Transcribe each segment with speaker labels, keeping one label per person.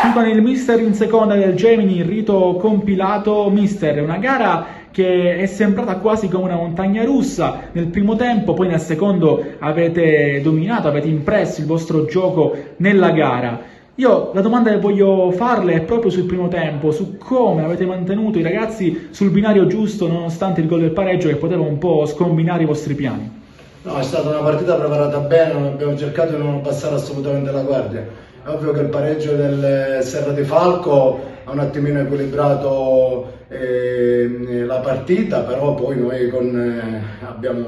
Speaker 1: Qui con il mister in seconda del Gemini, rito compilato. Mister, una gara che è sembrata quasi come una montagna russa nel primo tempo, poi nel secondo avete dominato, avete impresso il vostro gioco nella gara. Io la domanda che voglio farle è proprio sul primo tempo, su come avete mantenuto i ragazzi sul binario giusto nonostante il gol del pareggio che poteva un po' scombinare i vostri piani.
Speaker 2: No, è stata una partita preparata bene, abbiamo cercato di non abbassare assolutamente la guardia. È ovvio che il pareggio del Serra di Falco ha un attimino equilibrato la partita, però poi noi abbiamo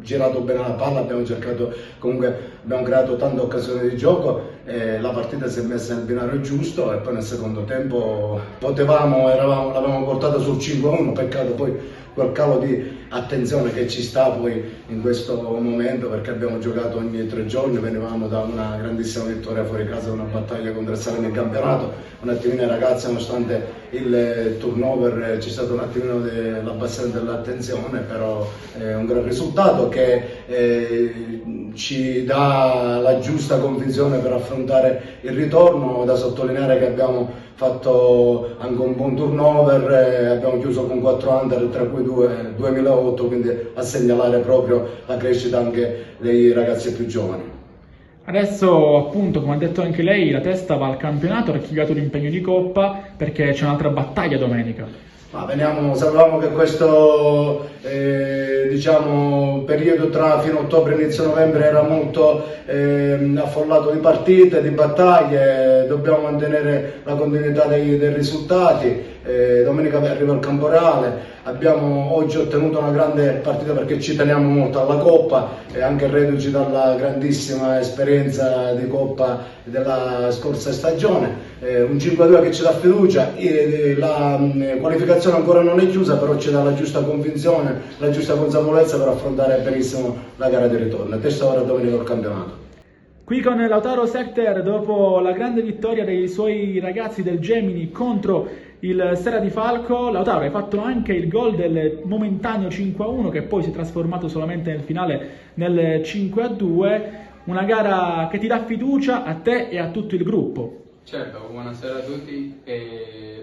Speaker 2: girato bene la palla, abbiamo cercato, comunque abbiamo creato tante occasioni di gioco e la partita si è messa nel binario giusto e poi nel secondo tempo l'avevamo portata sul 5-1, peccato poi quel calo di attenzione che ci sta poi in questo momento, perché abbiamo giocato ogni 3 giorni, venivamo da una grandissima vittoria fuori casa, una battaglia contro il Salerno in campionato, un attimino i ragazzi nonostante il turnover c'è stato un attimino l'abbassamento dell'attenzione, però è un gran risultato che ci dà la giusta convinzione per affrontare il ritorno. Da sottolineare che abbiamo fatto anche un buon turnover, abbiamo chiuso con 4 under, tra cui 2 2008, quindi a segnalare proprio la crescita anche dei ragazzi più giovani.
Speaker 1: Adesso appunto, come ha detto anche lei, la testa va al campionato, ha archiviato l'impegno di Coppa perché c'è un'altra battaglia domenica.
Speaker 2: Ma sapevamo che questo periodo tra fine ottobre e inizio novembre era molto affollato di partite, di battaglie, dobbiamo mantenere la continuità dei risultati. Domenica arriva il Camporale, abbiamo oggi ottenuto una grande partita perché ci teniamo molto alla Coppa e anche reduci dalla grandissima esperienza di Coppa della scorsa stagione. Un 5-2 che ci dà fiducia, la qualificazione ancora non è chiusa, però ci dà la giusta convinzione, la giusta consapevolezza per affrontare benissimo la gara di ritorno. Terza ora domenica il campionato.
Speaker 1: Qui con Lautaro Sekter, dopo la grande vittoria dei suoi ragazzi del Gemini contro il Serra di Falco, Lautaro, hai fatto anche il gol del momentaneo 5-1 che poi si è trasformato solamente nel finale nel 5-2, una gara che ti dà fiducia a te e a tutto il gruppo.
Speaker 3: Certo, buonasera a tutti.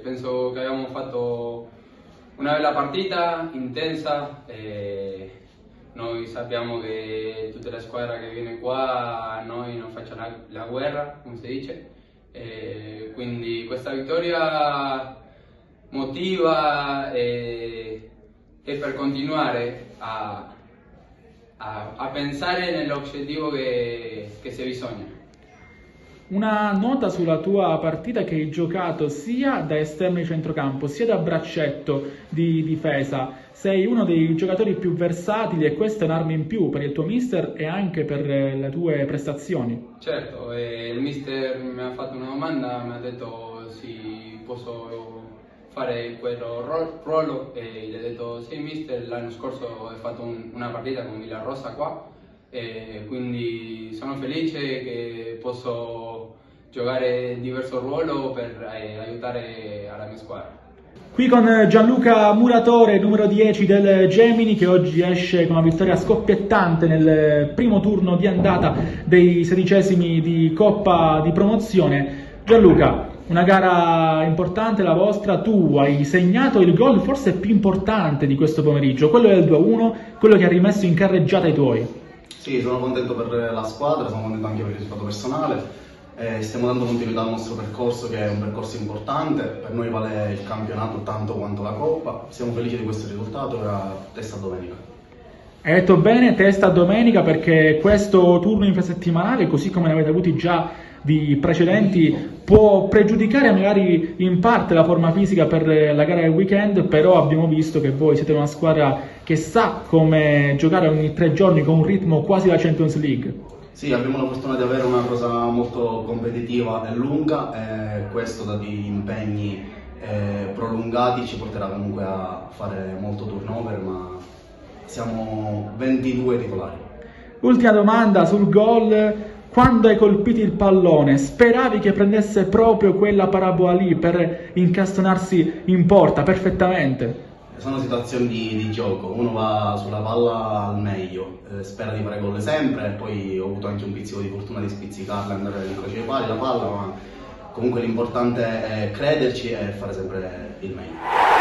Speaker 3: Penso che abbiamo fatto una bella partita, intensa. Noi sappiamo che tutta la squadra che viene qua a noi non faccia la guerra, come si dice. Quindi questa vittoria motiva e per continuare a pensare nell'obiettivo che si bisogna.
Speaker 1: Una nota sulla tua partita che hai giocato sia da esterno di centrocampo sia da braccetto di difesa. Sei uno dei giocatori più versatili e questa è un'arma in più per il tuo mister e anche per le tue prestazioni.
Speaker 3: Certo, il mister mi ha fatto una domanda, mi ha detto se posso fare quello ruolo e gli ho detto sì mister, l'anno scorso ho fatto una partita con Villarosa qua. E quindi sono felice che posso giocare in diverso ruolo per aiutare la mia squadra.
Speaker 1: Qui con Gianluca Muratore, numero 10 del Gemini, che oggi esce con una vittoria scoppiettante nel primo turno di andata dei 16esimi di Coppa di Promozione. Gianluca, una gara importante la vostra, tu hai segnato il gol forse più importante di questo pomeriggio, quello del 2-1, quello che ha rimesso in carreggiata i tuoi.
Speaker 4: Sì, sono contento per la squadra, sono contento anche per il risultato personale. Stiamo dando continuità al nostro percorso, che è un percorso importante. Per noi vale il campionato tanto quanto la Coppa. Siamo felici di questo risultato e a testa domenica.
Speaker 1: Hai detto bene, testa domenica, perché questo turno infrasettimanale, così come ne avete avuti già di precedenti, può pregiudicare magari in parte la forma fisica per la gara del weekend, però abbiamo visto che voi siete una squadra che sa come giocare ogni 3 giorni con un ritmo quasi da Champions League.
Speaker 4: Sì, abbiamo la fortuna di avere una cosa molto competitiva e lunga e questo, dati gli impegni prolungati, ci porterà comunque a fare molto turnover, ma siamo 22 titolari.
Speaker 1: Ultima domanda sul gol. Quando hai colpito il pallone, speravi che prendesse proprio quella parabola lì per incastonarsi in porta perfettamente?
Speaker 4: Sono situazioni di gioco, uno va sulla palla al meglio, spera di fare gol sempre, e poi ho avuto anche un pizzico di fortuna di spizzicarla, andare in croce ai pali la palla, ma comunque l'importante è crederci e fare sempre il meglio.